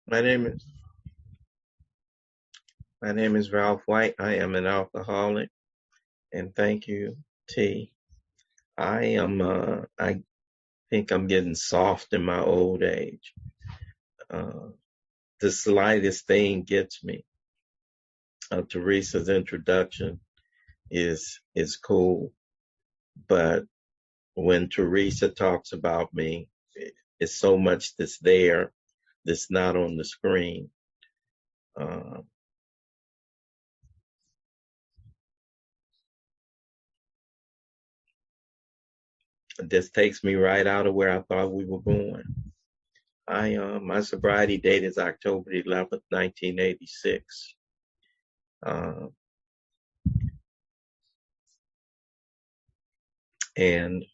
My name is my name is Ralph White. I am an alcoholic, and thank you, T. I think I'm getting soft in my old age. Uh, the slightest thing gets me. Teresa's introduction is cool, but when Teresa talks about me, it's so much that's there that's not on the screen. Uh, this takes me right out of where I thought we were going. My sobriety date is October 11th, 1986. Uh, and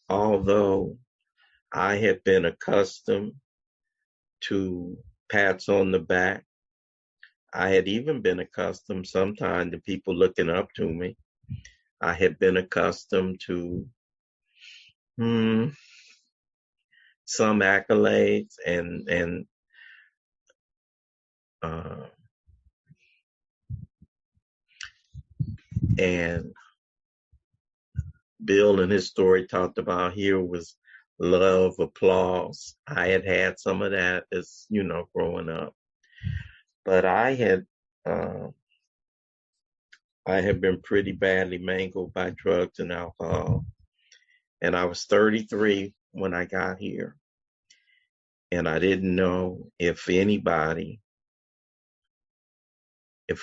although I have been accustomed to pats on the back, I had even been accustomed sometimes to people looking up to me. I had been accustomed to hmm, some accolades uh, and Bill in his story talked about here was love, applause. I had had some of that as growing up, but uh, I had been pretty badly mangled by drugs and alcohol, and I was 33 when I got here, and I didn't know if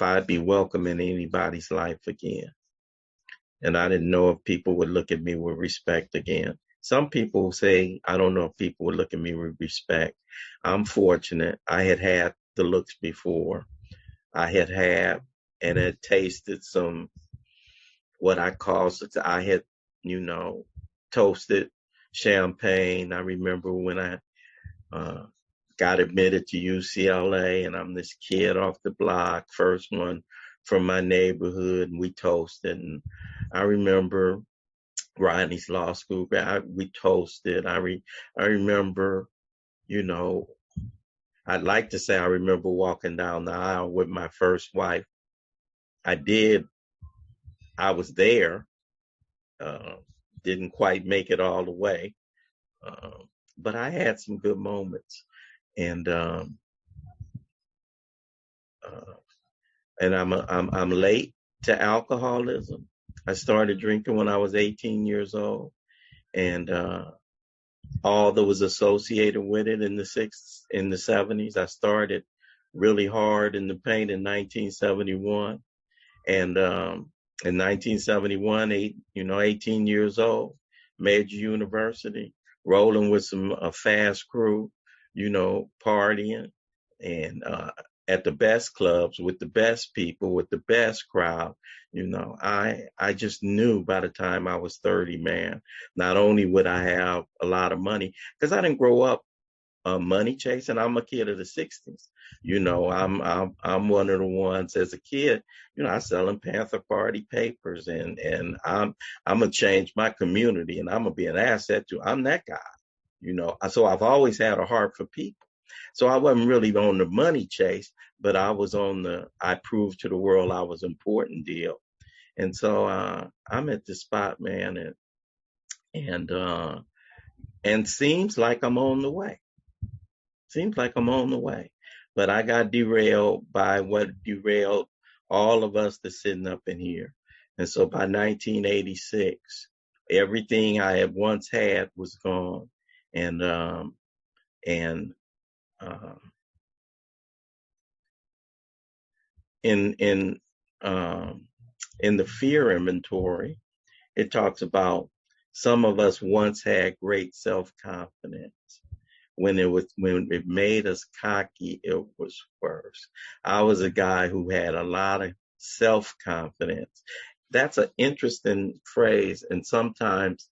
I'd be welcome in anybody's life again. And I didn't know if people would look at me with respect again. Some people say, I don't know if people would look at me with respect. I'm fortunate. I had had the looks before. I and had tasted some, what I had, you know, toasted champagne. I remember when I uh, got admitted to UCLA, and I'm this kid off the block, first one from my neighborhood, and we toasted. And I remember Rodney's law school. We toasted. I remember, you know, I'd like to say I remember walking down the aisle with my first wife. I did. I was there. Uh, didn't quite make it all the way, uh, but I had some good moments. And uh, I'm late to alcoholism. I started drinking when I was 18 years old, and all that was associated with it in the 70s. I started really hard in the paint in 1971, and in 1971, 18 years old, major university, rolling with some fast crew, partying, and at the best clubs with the best people with the best crowd. I just knew by the time I was 30, man, not only would I have a lot of money, because I didn't grow up money chasing. I'm a kid of the 60s. I'm one of the ones as a kid, I selling Panther Party papers, and I'm gonna change my community, and I'm gonna be an asset to. I'm that guy. So I've always had a heart for people. So I wasn't really on the money chase, but I was on the I proved to the world I was important deal. And so I'm at this spot, man, and seems like I'm on the way. Seems like I'm on the way. But I got derailed by what derailed all of us that's sitting up in here. And so by 1986, everything I had once had was gone. And and uh, in in um, in the fear inventory, it talks about some of us once had great self-confidence. When it made us cocky, it was worse. I was a guy who had a lot of self-confidence. That's an interesting phrase, and sometimes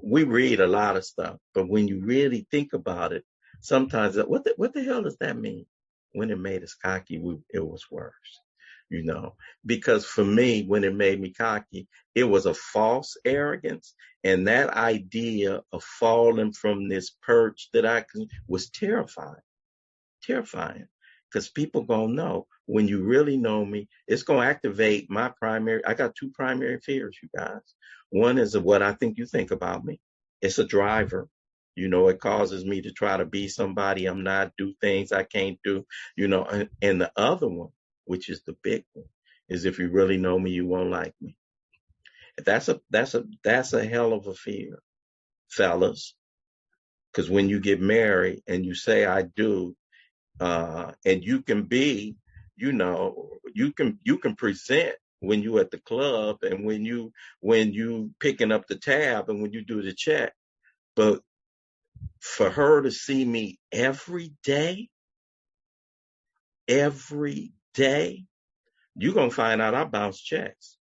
we read a lot of stuff, but when you really think about it, sometimes what the hell does that mean? When it made us cocky, it was worse. you know, because for me, when it made me cocky, it was a false arrogance. And that idea of falling from this perch that was terrifying. Because people gonna know when you really know me, it's gonna activate I got two primary fears, you guys. One is what I think you think about me. It's a driver. You know, it causes me to try to be somebody I'm not, do things I can't do, you know, and the other one, which is the big one, is if you really know me, you won't like me. That's a hell of a fear, fellas. Because when you get married and you say I do, and you can be, you know, you can present when you at the club and when you picking up the tab and when you do the check, but for her to see me every day, you're gonna find out I bounce checks.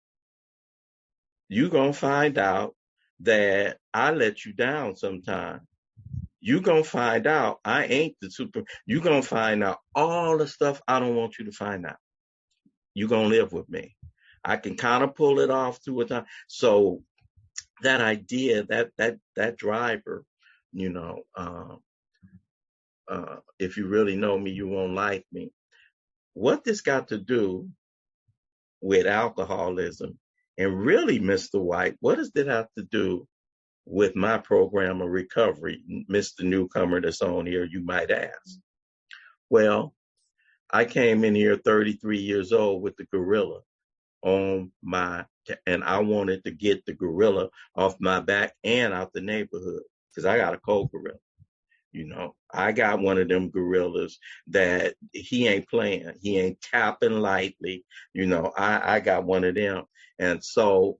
You're gonna find out that I let you down sometimes. You're gonna find out I ain't the super. You're gonna find out all the stuff I don't want you to find out. You're gonna live with me. I can kind of pull it off through a time. So that idea, that driver, you know, if you really know me, you won't like me. What this got to do with alcoholism, and really, Mr. White, what does that have to do with my program of recovery, Mr. Newcomer that's on here, you might ask? Well, I came in here 33 years old with the gorilla on and I wanted to get the gorilla off my back and out the neighborhood because I got a cold gorilla. You know, I got one of them gorillas that he ain't playing. He ain't tapping lightly. You know, I got one of them. And so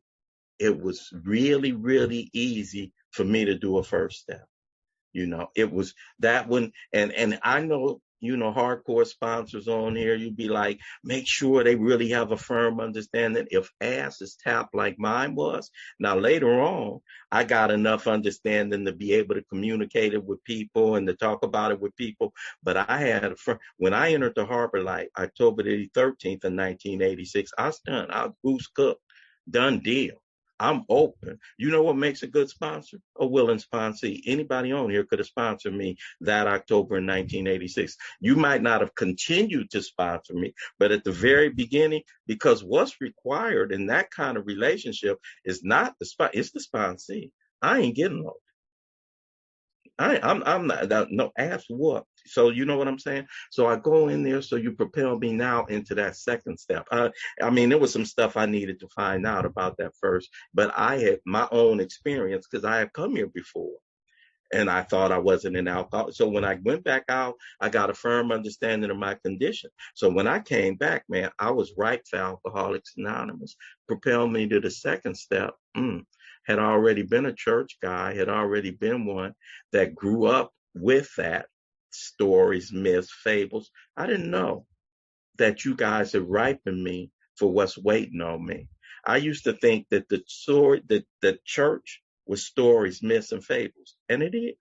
it was really, really easy for me to do a first step. You know, it was that one. And I know, you know, hardcore sponsors on here, you'd be like, make sure they really have a firm understanding. If ass is tapped like mine was, now later on, I got enough understanding to be able to communicate it with people and to talk about it with people. But I had when I entered the Harbor Light, October the 13th of 1986, I was done. I was goose cooked, done deal. I'm open. You know what makes a good sponsor? A willing sponsee. Anybody on here could have sponsored me that October in 1986. You might not have continued to sponsor me, but at the very beginning, because what's required in that kind of relationship is not it's the sponsee. I ain't getting low. I'm not, no, ask what. So you know what I'm saying? So I go in there, so you propel me now into that second step. I mean, there was some stuff I needed to find out about that first, but I had my own experience because I had come here before and I thought I wasn't an alcoholic. So when I went back out, I got a firm understanding of my condition. So when I came back, man, I was right for Alcoholics Anonymous. Propelled me to the second step. Had already been a church guy, had already been one that grew up with that, stories, myths, fables. I didn't know that you guys had ripened me for what's waiting on me. I used to think that the church was stories, myths, and fables, and it is.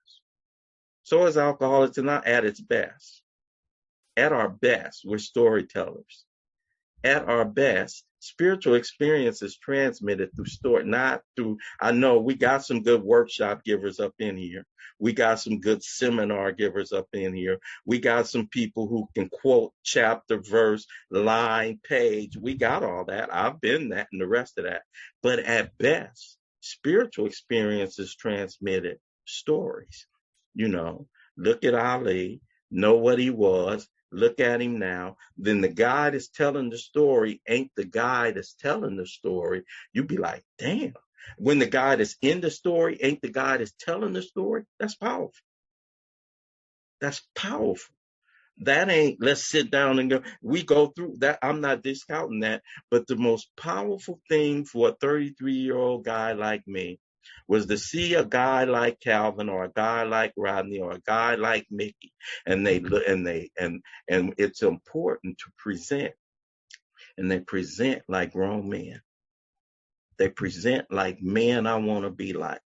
So is Alcoholics Anonymous at its best. At our best, we're storytellers. At our best, spiritual experience is transmitted through story, not through. I know we got some good workshop givers up in here. We got some good seminar givers up in here. We got some people who can quote chapter, verse, line, page. We got all that. I've been that and the rest of that. But at best, spiritual experience is transmitted stories. You know, look at Ali, know what he was. Look at him now. Then the guy that's telling the story ain't the guy that's telling the story. You'd be like, damn. When the guy that's in the story ain't the guy that's telling the story, that's powerful. That's powerful. That ain't, let's sit down and go. We go through that. I'm not discounting that. But the most powerful thing for a 33-year-old guy like me was to see a guy like Calvin or a guy like Rodney or a guy like Mickey, and it's important to present, and they present like grown men. They present like men I want to be like,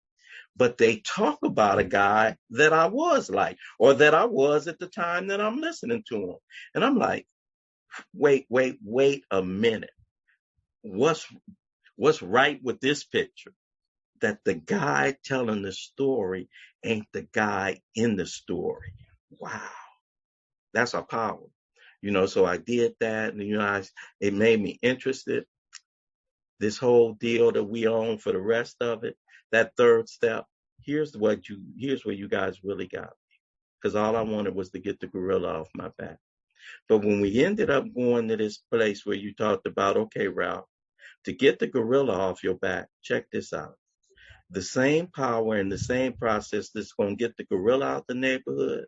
but they talk about a guy that I was like, or that I was at the time that I'm listening to him, and I'm like, wait a minute. What's right with this picture? That the guy telling the story ain't the guy in the story. Wow, that's a power. So I did that, and it made me interested. This whole deal that we own for the rest of it, that third step. Here's where you guys really got me, because all I wanted was to get the gorilla off my back. But when we ended up going to this place where you talked about, okay, Ralph, to get the gorilla off your back, check this out. The same power and the same process that's going to get the gorilla out the neighborhood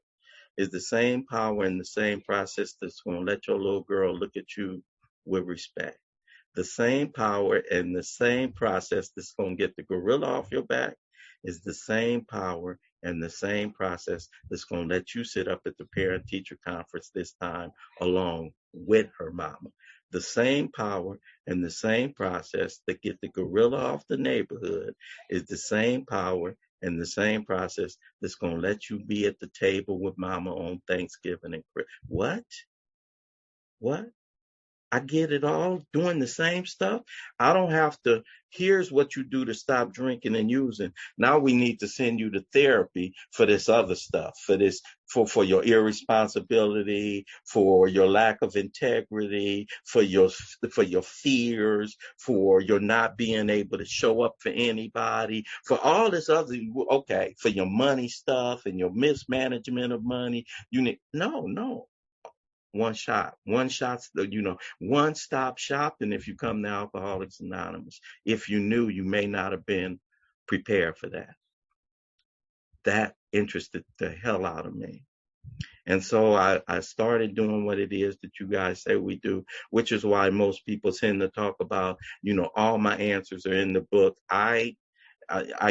is the same power and the same process that's going to let your little girl look at you with respect. The same power and the same process that's going to get the gorilla off your back is the same power and the same process that's going to let you sit up at the parent-teacher conference this time along with her mama. The same power and the same process that get the gorilla off the neighborhood is the same power and the same process that's going to let you be at the table with mama on Thanksgiving and Christmas. What? I get it all doing the same stuff. I don't have to. Here's what you do to stop drinking and using. Now we need to send you to therapy for this other stuff, for your irresponsibility, for your lack of integrity, for your fears, for your not being able to show up for anybody, for all this other, okay, for your money stuff and your mismanagement of money. You need no. One stop shopping if you come to Alcoholics Anonymous. If you knew, you may not have been prepared for that. That interested the hell out of me. And so I started doing what it is that you guys say we do, which is why most people tend to talk about, all my answers are in the book. I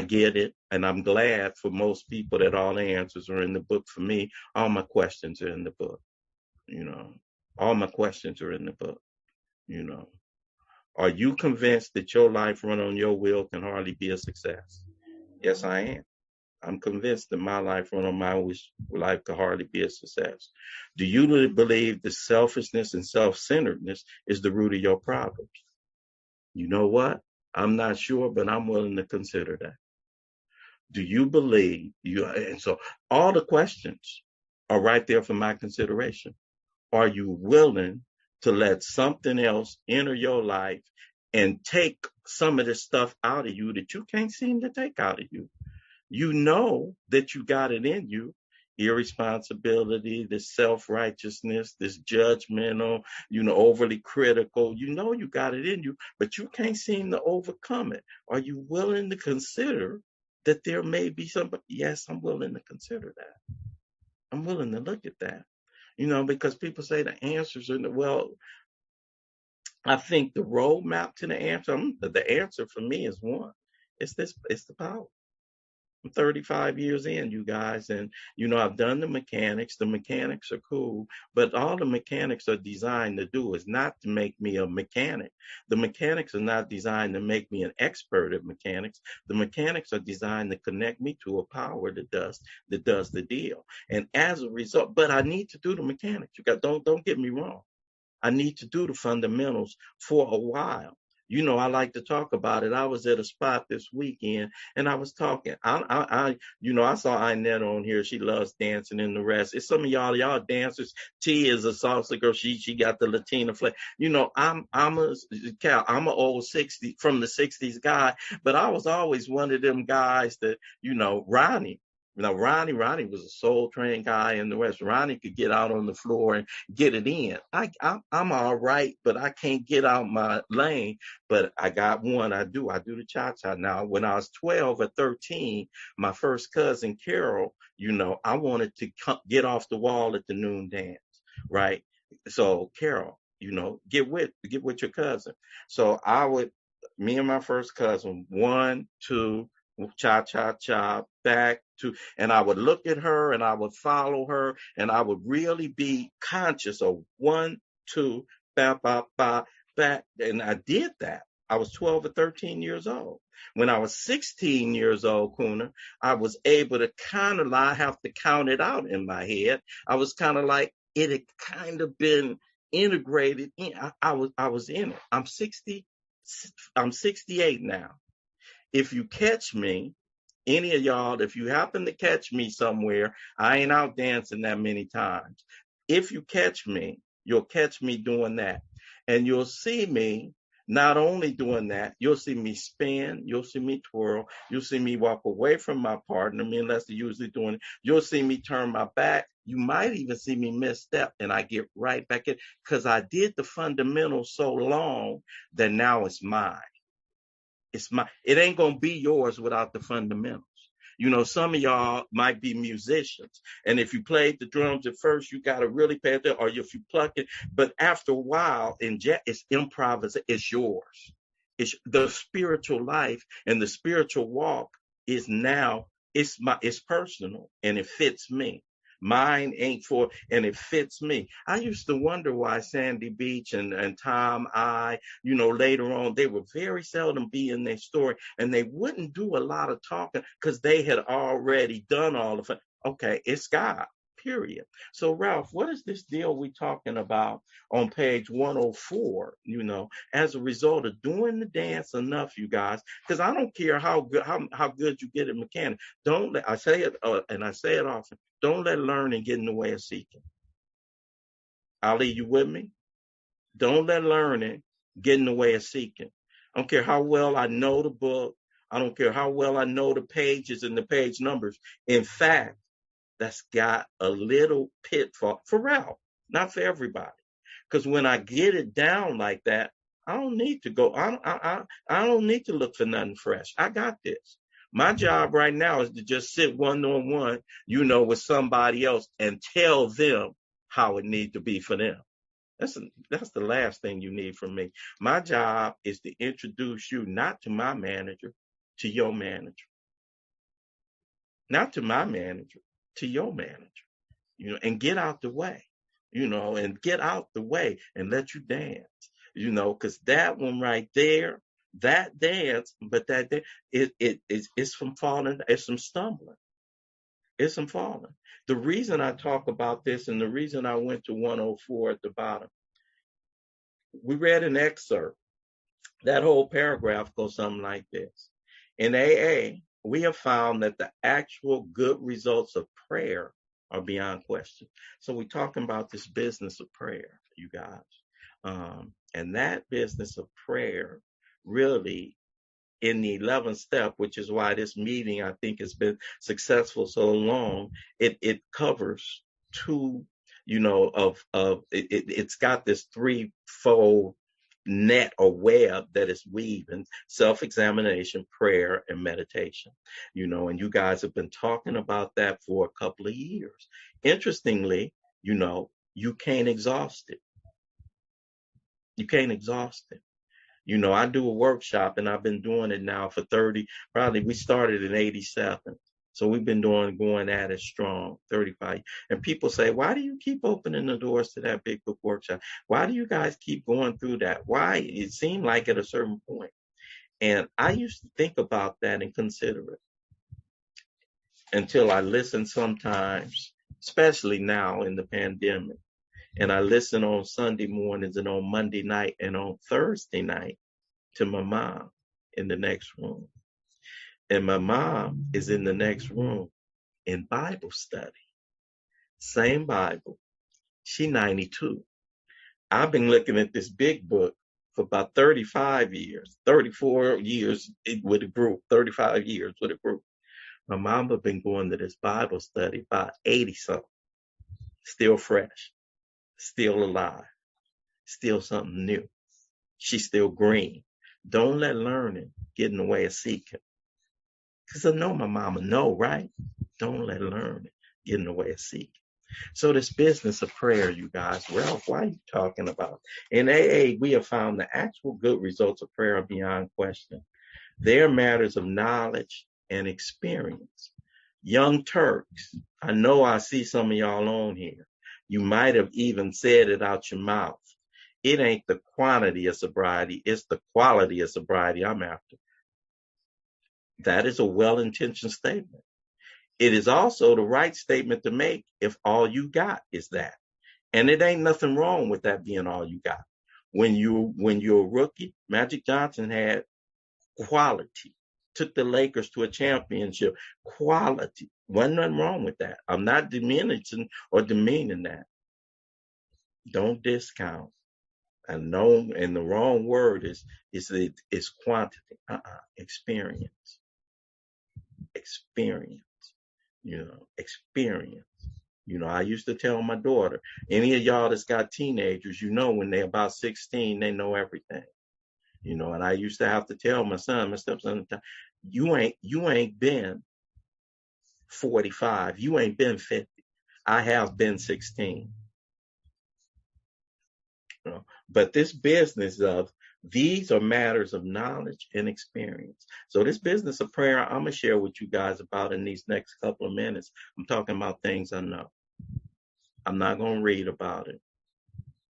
get it, and I'm glad for most people that all the answers are in the book. For me, all my questions are in the book. All my questions are in the book. Are you convinced that your life run on your will can hardly be a success? Yes, I am. I'm convinced that my life run on my life can hardly be a success. Do you really believe that selfishness and self-centeredness is the root of your problems? You know what? I'm not sure, but I'm willing to consider that. Do you believe and so all the questions are right there for my consideration. Are you willing to let something else enter your life and take some of the stuff out of you that you can't seem to take out of you? You know that you got it in you. Irresponsibility, this self-righteousness, this judgmental, overly critical. You got it in you, but you can't seem to overcome it. Are you willing to consider that there may be somebody? Yes, I'm willing to consider that. I'm willing to look at that. Because people say the answers are, I think the roadmap to the answer for me is one. It's the power. I'm 35 years in, you guys, and I've done the mechanics. The mechanics are cool, but all the mechanics are designed to do is not to make me a mechanic. The mechanics are not designed to make me an expert at mechanics. The mechanics are designed to connect me to a power that does the deal. And as a result, but I need to do the mechanics. Don't get me wrong. I need to do the fundamentals for a while. I like to talk about it. I was at a spot this weekend and I was talking. I saw Inette on here. She loves dancing and the rest. It's some of y'all dancers. T is a salsa girl. She got the Latina flavor. I'm a old 60 from the 60s guy, but I was always one of them guys that, Ronnie. Ronnie was a soul trained guy in the West. Ronnie could get out on the floor and get it in. I'm all right, but I can't get out my lane. But I got one. I do the cha-cha. Now, when I was 12 or 13, my first cousin, Carol, I wanted to get off the wall at the noon dance, right? So, Carol, get with your cousin. So me and my first cousin, 1, 2, cha-cha-cha, back to, and I would look at her and I would follow her and I would really be conscious of 1, 2, ba, ba, ba, back. And I did that. I was 12 or 13 years old. When I was 16 years old, Kuna, I was able to I have to count it out in my head. I was kind of like, it had kind of been integrated in. I was in it. I'm 68 now. If you catch me, any of y'all, if you happen to catch me somewhere, I ain't out dancing that many times. If you catch me, you'll catch me doing that. And you'll see me not only doing that, you'll see me spin, you'll see me twirl, you'll see me walk away from my partner, me and Lester usually doing it. You'll see me turn my back. You might even see me misstep and I get right back in because I did the fundamentals so long that now it's mine. It ain't gonna be yours without the fundamentals. You know, some of y'all might be musicians, and if you played the drums at first, you gotta really pay attention, or if you pluck it. But after a while, it's improvisation. It's yours. It's the spiritual life and the spiritual walk is now. It's personal and it fits me. Mine ain't for, and it fits me. I used to wonder why Sandy Beach and Tom later on, they would very seldom be in their story and they wouldn't do a lot of talking because they had already done all of it. Okay, it's God, period. So, Ralph, what is this deal we talking about on page 104, as a result of doing the dance enough, you guys? Because I don't care how good you get at mechanics. I say it, and I say it often, don't let learning get in the way of seeking. Ali, you with me? Don't let learning get in the way of seeking. I don't care how well I know the book. I don't care how well I know the pages and the page numbers. In fact, that's got a little pitfall for Ralph, not for everybody. Because when I get it down like that, I don't need to go. I don't need to look for nothing fresh. I got this. My job right now is to just sit one-on-one, with somebody else and tell them how it needs to be for them. That's the last thing you need from me. My job is to introduce you not to my manager, to your manager. Not to my manager, to your manager, and get out the way, and get out the way and let you dance, because that one right there, that dance, but it's from falling, it's from stumbling, it's from falling. The reason I talk about this and the reason I went to 104 at the bottom, we read an excerpt. That whole paragraph goes something like this. In AA, we have found that the actual good results of prayer are beyond question. So we're talking about this business of prayer, you guys. And that business of prayer really in the 11th step, which is why this meeting, I think, has been successful so long, it covers two, it's got this threefold net or web that is weaving: self-examination, prayer, and meditation. And you guys have been talking about that for a couple of years. Interestingly, you can't exhaust it. You can't exhaust it. I do a workshop and I've been doing it now for 30, probably we started in 87. So we've been going at it strong, 35. And people say, why do you keep opening the doors to that big book workshop? Why do you guys keep going through that? Why? It seemed like at a certain point. And I used to think about that and consider it until I listen sometimes, especially now in the pandemic. And I listen on Sunday mornings and on Monday night and on Thursday night to my mom in the next room. And my mom is in the next room in Bible study. Same Bible. She 92. I've been looking at this big book for about 35 years, 34 years with a group, 35 years with a group. My mom has been going to this Bible study about 80 something. Still fresh, still alive, still something new. She's still green. Don't let learning get in the way of seeking. Because I know my mama know, right? Don't let learning get in the way of seeking. So this business of prayer, you guys, Ralph, why are you talking about? In AA, we have found the actual good results of prayer are beyond question. They are matters of knowledge and experience. Young Turks, I know I see some of y'all on here. You might have even said it out your mouth. It ain't the quantity of sobriety, it's the quality of sobriety I'm after. That is a well-intentioned statement. It is also the right statement to make if all you got is that. And it ain't nothing wrong with that being all you got. When you're a rookie, Magic Johnson had quality. Took the Lakers to a championship. Quality. Wasn't nothing wrong with that. I'm not diminishing or demeaning that. Don't discount. I know, and the wrong word is quantity. Experience. Experience. Experience. I used to tell my daughter, any of y'all that's got teenagers, when they're about 16, they know everything. And I used to have to tell my stepson, you ain't been 45, you ain't been 50. I have been 16. But this business of these are matters of knowledge and experience. So this business of prayer, I'm gonna share with you guys about in these next couple of minutes. I'm talking about things I know. I'm not gonna read about it.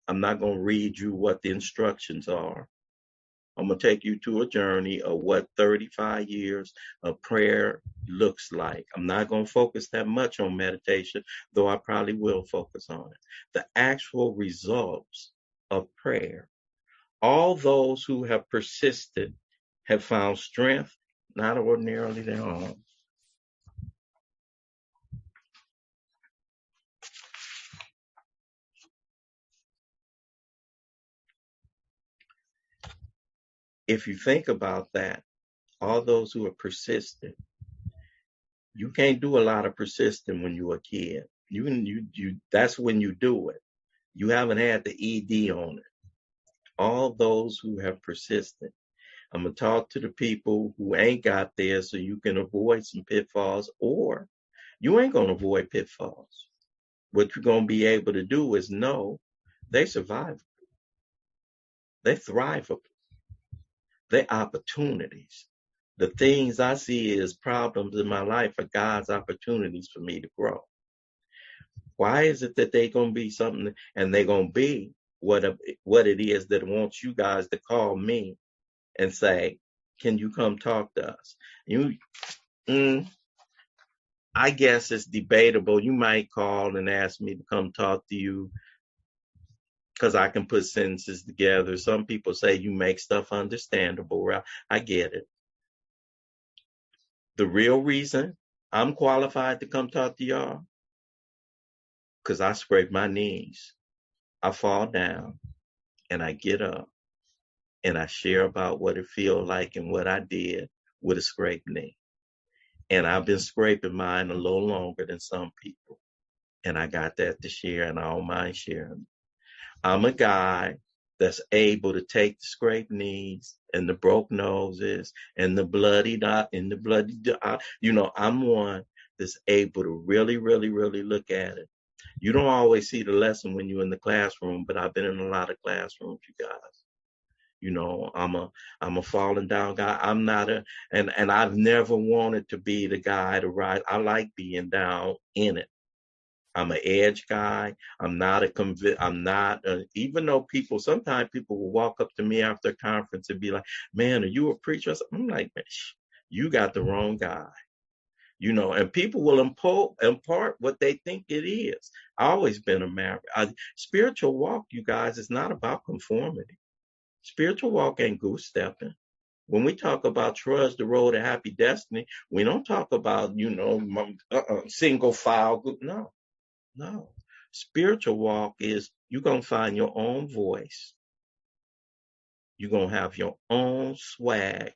I'm not gonna read you what the instructions are. I'm going to take you to a journey of what 35 years of prayer looks like. I'm not going to focus that much on meditation, though I probably will focus on it. The actual results of prayer. All those who have persisted have found strength, not ordinarily their own. If you think about that, all those who have persisted, you can't do a lot of persisting when you're a kid. That's when you do it. You haven't had the ED on it. All those who have persisted. I'm going to talk to the people who ain't got there so you can avoid some pitfalls, or you ain't going to avoid pitfalls. What you're going to be able to do is know they survive. They thrive. They're opportunities. The things I see as problems in my life are God's opportunities for me to grow. Why is it that they're going to be something, and they're going to be what it is that wants you guys to call me and say, can you come talk to us? I guess it's debatable. You might call and ask me to come talk to you because I can put sentences together. Some people say you make stuff understandable. I get it. The real reason I'm qualified to come talk to y'all, because I scrape my knees. I fall down and I get up and I share about what it feels like and what I did with a scraped knee. And I've been scraping mine a little longer than some people. And I got that to share, and I don't mind sharing. I'm a guy that's able to take the scraped knees and the broke noses and the bloody dot and the bloody dot. I'm one that's able to really, really, really look at it. You don't always see the lesson when you're in the classroom, but I've been in a lot of classrooms, you guys. I'm a falling down guy. I'm not and I've never wanted to be the guy to rise. I like being down in it. I'm an edge guy. I'm not even though sometimes people will walk up to me after a conference and be like, man, are you a preacher? I'm like, man, you got the wrong guy. And people will impart what they think it is. I've always been a maverick. Spiritual walk, you guys, is not about conformity. Spiritual walk ain't goose stepping. When we talk about trudge the road to happy destiny, we don't talk about, single file. No. Spiritual walk is you're going to find your own voice. You're going to have your own swag.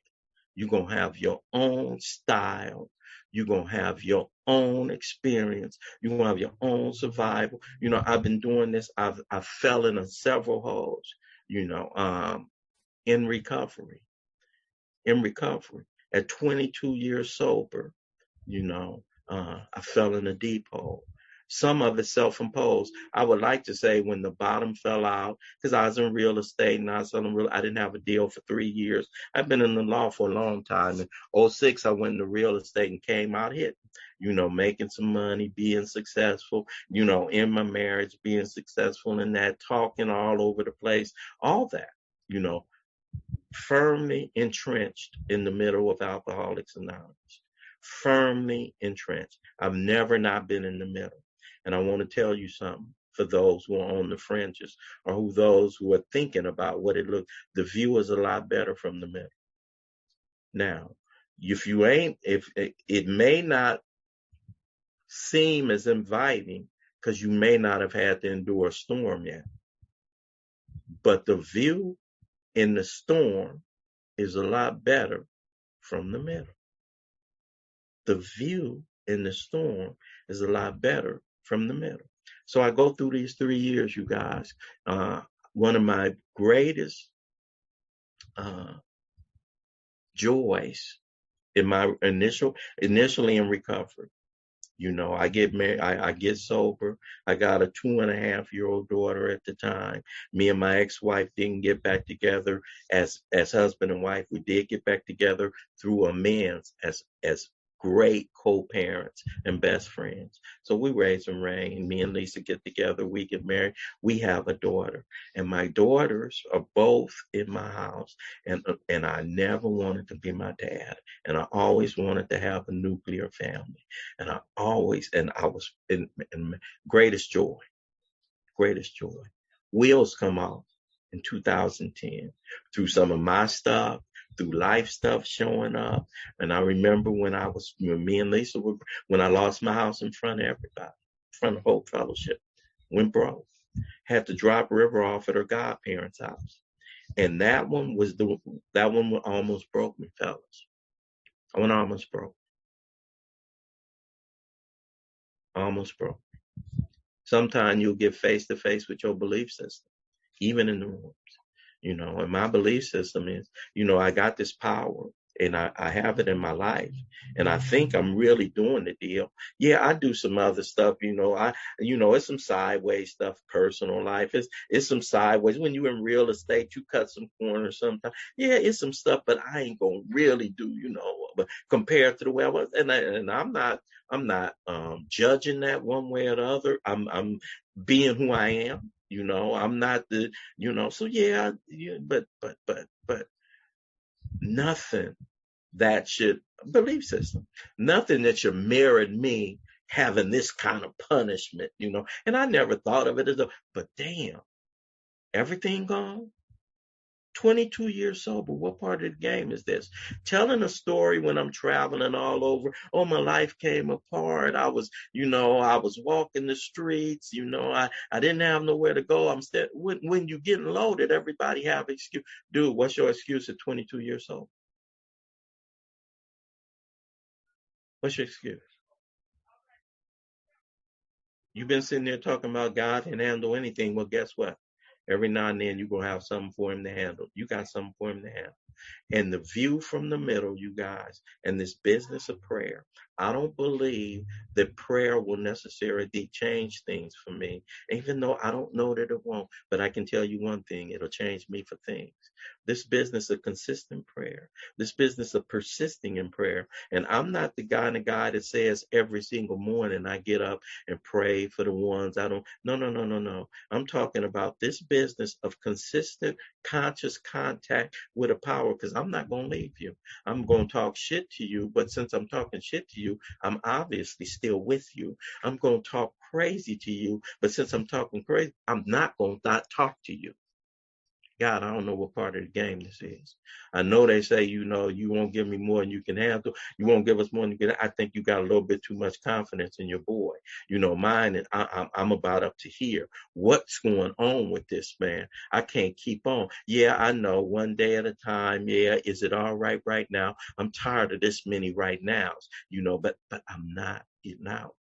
You're going to have your own style. You're going to have your own experience. You're going to have your own survival. I've been doing this. I fell in several holes, in recovery. At 22 years sober, I fell in a deep hole. Some of it self-imposed. I would like to say when the bottom fell out, because I was in real estate and I didn't have a deal for 3 years. I've been in the law for a long time. In 2006, I went into real estate and came out hitting, making some money, being successful, in my marriage, being successful in that, talking all over the place, all that, firmly entrenched in the middle of Alcoholics Anonymous. Firmly entrenched. I've never not been in the middle. And I want to tell you something. for those who are on the fringes or those who are thinking about what it looks. The view is a lot better from the middle. Now, if it may not seem as inviting because you may not have had to endure a storm yet, but the view in the storm is a lot better from the middle. The view in the storm is a lot better from the middle. So I go through these 3 years, you guys. One of my greatest joys in my initially in recovery. I get married, I get sober. I got a 2.5-year-old daughter at the time. Me and my ex-wife didn't get back together as husband and wife. We did get back together through amends as great co-parents and best friends. So we raise and reign. Me and Lisa get together. We get married. We have a daughter. And my daughters are both in my house. And I never wanted to be my dad. And I always wanted to have a nuclear family. And I was in greatest joy. Wheels come off in 2010 through some of my stuff, through life stuff showing up. And I remember when me and Lisa when I lost my house in front of everybody, in front of Hope Fellowship, went broke. Had to drop River off at her godparents' house. And that one almost broke me, fellas. That one almost broke. Almost broke. Sometimes you'll get face to face with your belief system, even in the rooms. And my belief system is, I got this power and I have it in my life. And I think I'm really doing the deal. Yeah, I do some other stuff, it's some sideways stuff, personal life. It's some sideways. When you're in real estate, you cut some corners sometimes. Yeah, it's some stuff, but I ain't gonna really do, but compared to the way I was. And I'm not judging that one way or the other. I'm being who I am. I'm not the, so yeah, but nothing that should belief system, nothing that should merit me having this kind of punishment, and I never thought of it but damn, everything gone. 22 years sober. What part of the game is this? Telling a story when I'm traveling all over. Oh, my life came apart. I was walking the streets. I didn't have nowhere to go. I'm still when you're getting loaded, everybody have excuse. Dude, what's your excuse at 22 years old? What's your excuse? You've been sitting there talking about God can handle anything. Well, guess what? Every now and then you're going to have something for him to handle. You got something for him to handle. And the view from the middle, you guys, and this business of prayer, I don't believe that prayer will necessarily change things for me, even though I don't know that it won't. But I can tell you one thing, it'll change me for things. This business of consistent prayer, this business of persisting in prayer. And I'm not the guy that says every single morning I get up and pray for the ones I don't. No. I'm talking about this business of consistent, conscious contact with a power, because I'm not going to leave you. I'm going to talk shit to you, but since I'm talking shit to you, I'm obviously still with you. I'm going to talk crazy to you, but since I'm talking crazy, I'm not going to not talk to you. God, I don't know what part of the game this is. I know they say, you won't give me more than you can handle. You won't give us more than you can. I think you got a little bit too much confidence in your boy. Mine, and I'm about up to here. What's going on with this, man? I can't keep on. Yeah, I know, one day at a time. Yeah, is it all right now? I'm tired of this many right nows, but I'm not getting out.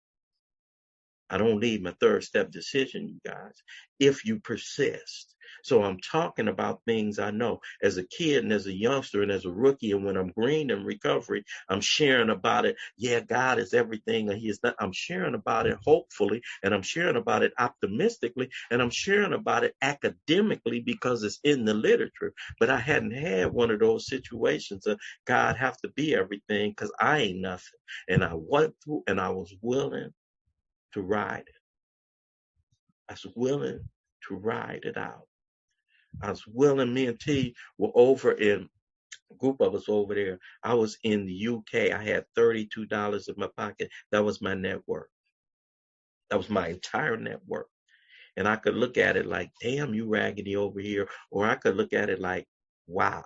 I don't leave my third step decision, you guys, if you persist. So I'm talking about things I know as a kid and as a youngster and as a rookie. And when I'm green in recovery, I'm sharing about it. Yeah, God is everything and he is not. I'm sharing about it hopefully, and I'm sharing about it optimistically, and I'm sharing about it academically because it's in the literature. But I hadn't had one of those situations of God have to be everything because I ain't nothing. And I went through and I was willing to ride it. I was willing to ride it out. I was willing. Me and T were over in a group of us over there. I was in the UK. I had $32 in my pocket. That was my network. That was my entire network. And I could look at it like, damn, you raggedy over here. Or I could look at it like, wow,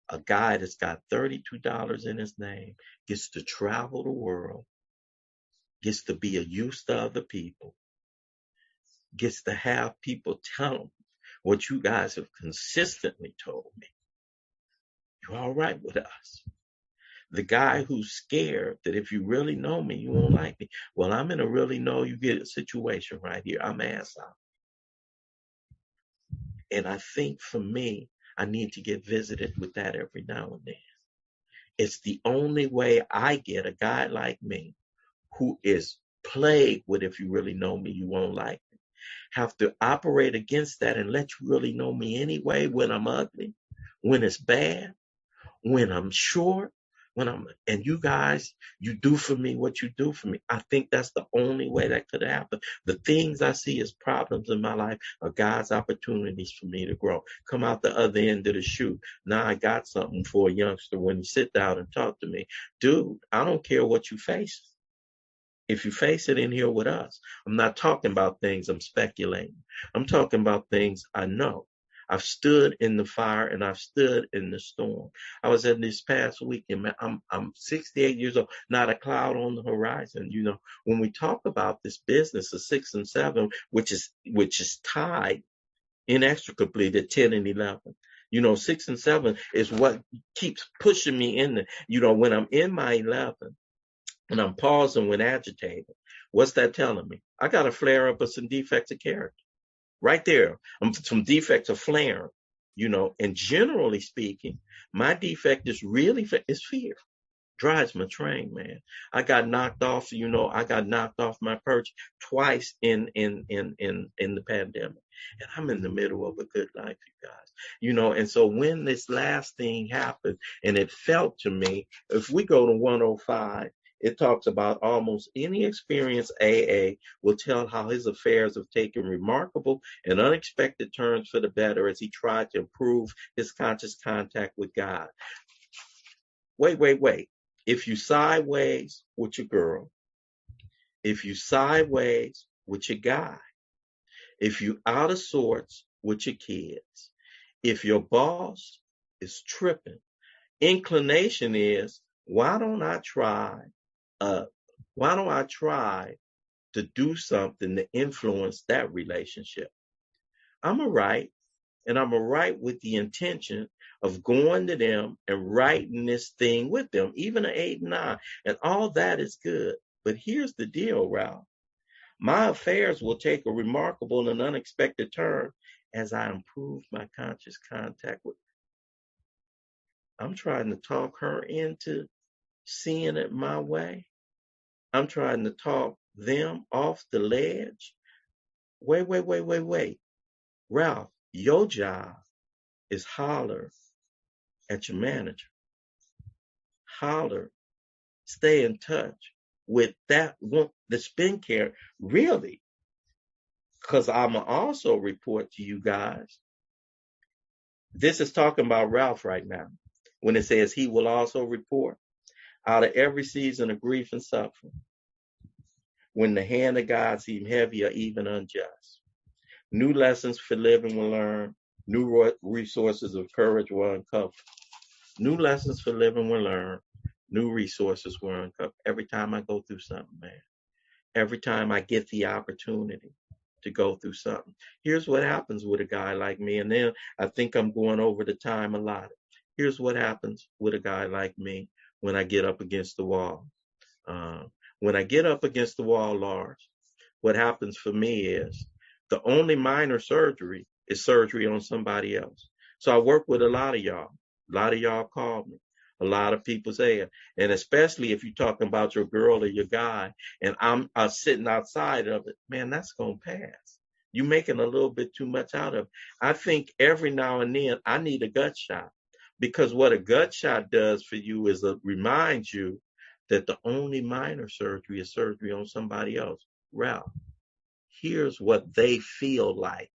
a guy that's got $32 in his name gets to travel the world, gets to be a use to other people, gets to have people tell him what you guys have consistently told me. You're all right with us. The guy who's scared that if you really know me, you won't like me. Well, I'm in a really know you get a situation right here. I'm ass out. And I think for me, I need to get visited with that every now and then. It's the only way I get a guy like me who is plagued with if you really know me, you won't like me. Have to operate against that and let you really know me anyway when I'm ugly, when it's bad, when I'm short, and you guys, you do for me what you do for me. I think that's the only way that could happen. The things I see as problems in my life are God's opportunities for me to grow. Come out the other end of the shoe. Now I got something for a youngster when he sit down and talk to me. Dude, I don't care what you face. If you face it in here with us, I'm not talking about things I'm speculating. I'm talking about things I know. I've stood in the fire and I've stood in the storm. I was at this past weekend, man, I'm 68 years old, not a cloud on the horizon. You know, when we talk about this business of 6 and 7, which is tied inextricably to 10 and 11. You know, 6 and 7 is what keeps pushing me in the, you know, when I'm in my 11, and I'm pausing when agitated. What's that telling me? I got a flare up of some defects of character. Right there. Some defects of flaring, you know, and generally speaking, my defect is really is fear. Drives my train, man. I got knocked off, you know, I got knocked off my perch twice in the pandemic. And I'm in the middle of a good life, you guys. You know, and so when this last thing happened, and it felt to me, if we go to 105, it talks about almost any experienced AA will tell how his affairs have taken remarkable and unexpected turns for the better as he tried to improve his conscious contact with God. Wait. If you sideways with your girl, if you sideways with your guy, if you out of sorts with your kids, if your boss is tripping, inclination is, why don't I try to do something to influence that relationship? I'm a right, and I'm a right with the intention of going to them and writing this thing with them, even an 8 and 9, and all that is good. But here's the deal, Ralph. My affairs will take a remarkable and unexpected turn as I improve my conscious contact with. I'm trying to talk her into seeing it my way. I'm trying to talk them off the ledge. Wait. Ralph, your job is holler at your manager. Holler, stay in touch with that one, the spin care, really. Because I'm going to also report to you guys. This is talking about Ralph right now. When it says he will also report out of every season of grief and suffering, when the hand of God seemed heavy or even unjust. New lessons for living were learned. New resources of courage were uncovered. New lessons for living were learned. New resources were uncovered. Every time I go through something, man. Every time I get the opportunity to go through something. Here's what happens with a guy like me. And then I think I'm going over the time allotted. Here's what happens with a guy like me when I get up against the wall. When I get up against the wall, Lars, what happens for me is the only minor surgery is surgery on somebody else. So I work with a lot of y'all. A lot of y'all call me. A lot of people say it. And especially if you're talking about your girl or your guy, and I'm sitting outside of it, man, that's going to pass. You're making a little bit too much out of it. I think every now and then I need a gut shot, because what a gut shot does for you is it reminds you that the only minor surgery is surgery on somebody else. Ralph, here's what they feel like.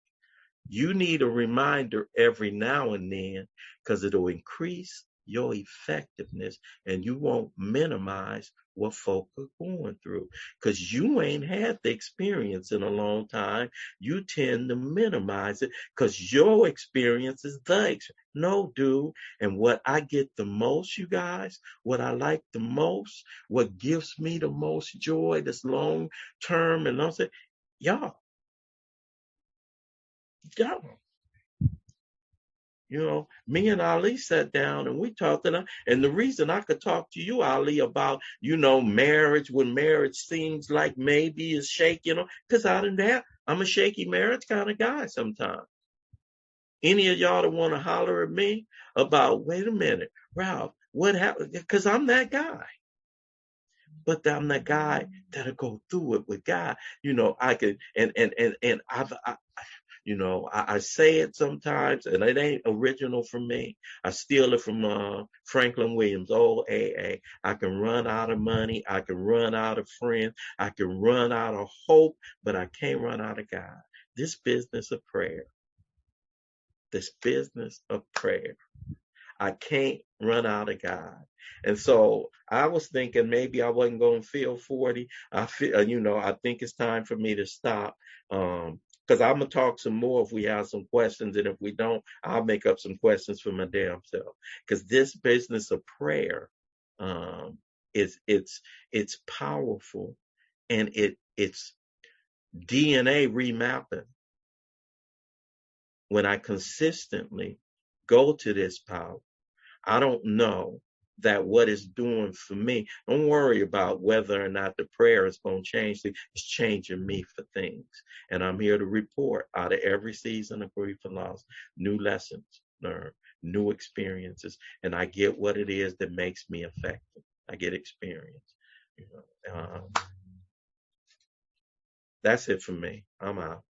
You need a reminder every now and then, because it'll increase your effectiveness, and you won't minimize what folk are going through because you ain't had the experience in a long time. You tend to minimize it because your experience is no, dude. And what I get the most, you guys, what I like the most, what gives me the most joy, this long term, and I'm saying, y'all, y'all. Me and Ali sat down and we talked, and the reason I could talk to you, Ali, about marriage when marriage seems like maybe is shaky, because I'm a shaky marriage kind of guy sometimes. Any of y'all that want to holler at me about, wait a minute, Ralph, what happened? Because I'm that guy. But I'm the guy that'll go through it with God. I could, and I say it sometimes, and it ain't original from me. I steal it from Franklin Williams, old AA. I can run out of money. I can run out of friends. I can run out of hope, but I can't run out of God. This business of prayer. This business of prayer. I can't run out of God. And so I was thinking maybe I wasn't going to feel 40. I feel, I think it's time for me to stop. Because I'm going to talk some more if we have some questions. And if we don't, I'll make up some questions for my damn self. Because this business of prayer, it's powerful, and it's DNA remapping. When I consistently go to this power, I don't know that what it's doing for me. Don't worry about whether or not the prayer is going to change things. It's changing me for things. And I'm here to report out of every season of grief and loss, new lessons learned, new experiences. And I get what it is that makes me effective. I get experience. That's it for me. I'm out.